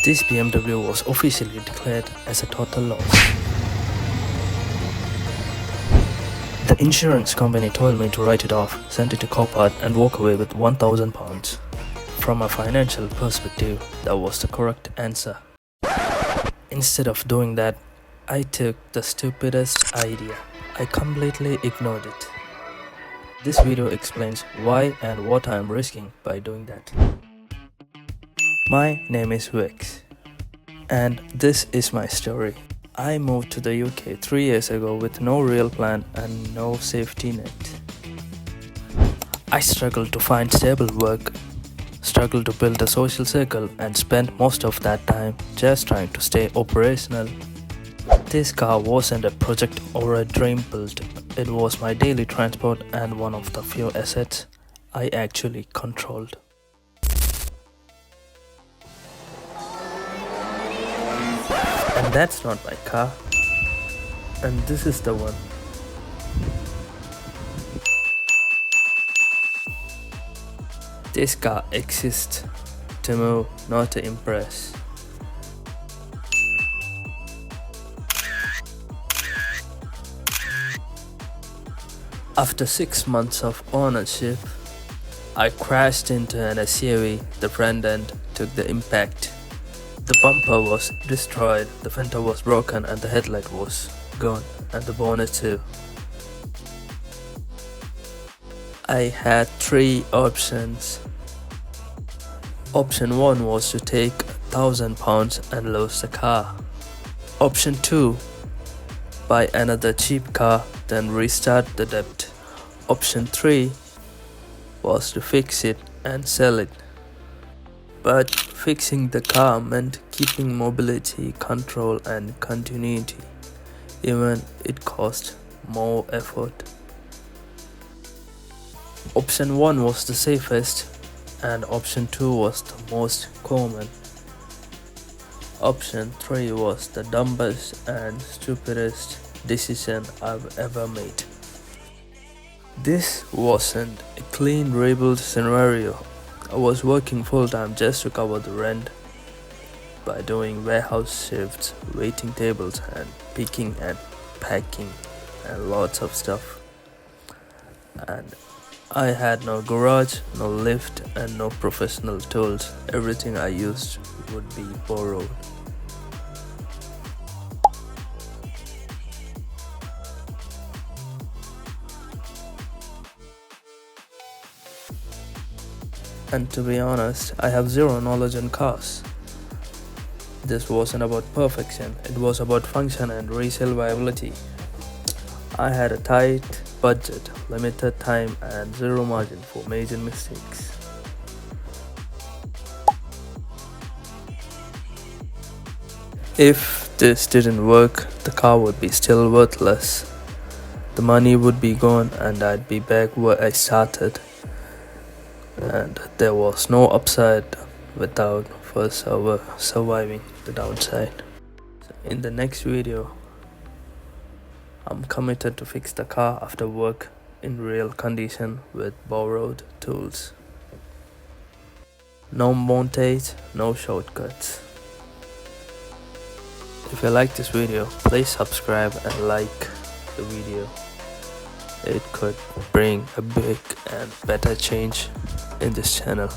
This BMW was officially declared as a total loss. The insurance company told me to write it off, send it to Copart and walk away with £1,000. From a financial perspective, that was the correct answer. Instead of doing that, I took the stupidest idea. I completely ignored it. This video explains why and what I am risking by doing that. My name is Vex, and this is my story. I moved to the UK 3 years ago with no real plan and no safety net. I struggled to find stable work, struggled to build a social circle, and spent most of that time just trying to stay operational. This car wasn't a project or a dream build. It was my daily transport and one of the few assets I actually controlled. And that's not my car. And this is the one. This car exists to move, not to impress. After 6 months of ownership, I crashed into an SUV. The front end took the impact. The bumper was destroyed, the fender was broken, and the headlight was gone, and the bonnet too. I had 3 options. Option 1 was to take £1,000 and lose the car. Option 2, buy another cheap car, then restart the debt. Option 3 was to fix it and sell it. But fixing the car meant keeping mobility, control and continuity. Even it cost more effort. Option 1 was the safest and option 2 was the most common. Option 3 was the dumbest and stupidest decision I've ever made. This wasn't a clean rebuild scenario. I was working full-time just to cover the rent by doing warehouse shifts, waiting tables and picking and packing and lots of stuff. And I had no garage, no lift and no professional tools. Everything I used would be borrowed. And to be honest, I have zero knowledge on cars. This wasn't about perfection, it was about function and resale viability. I had a tight budget, limited time and zero margin for major mistakes. If this didn't work, the car would be still worthless. The money would be gone and I'd be back where I started. And there was no upside without first surviving the downside. So in the next video, I'm committed to fix the car after work in real condition with borrowed tools. No montage, no shortcuts. If you like this video, please subscribe and like the video. It could bring a big and better change in this channel.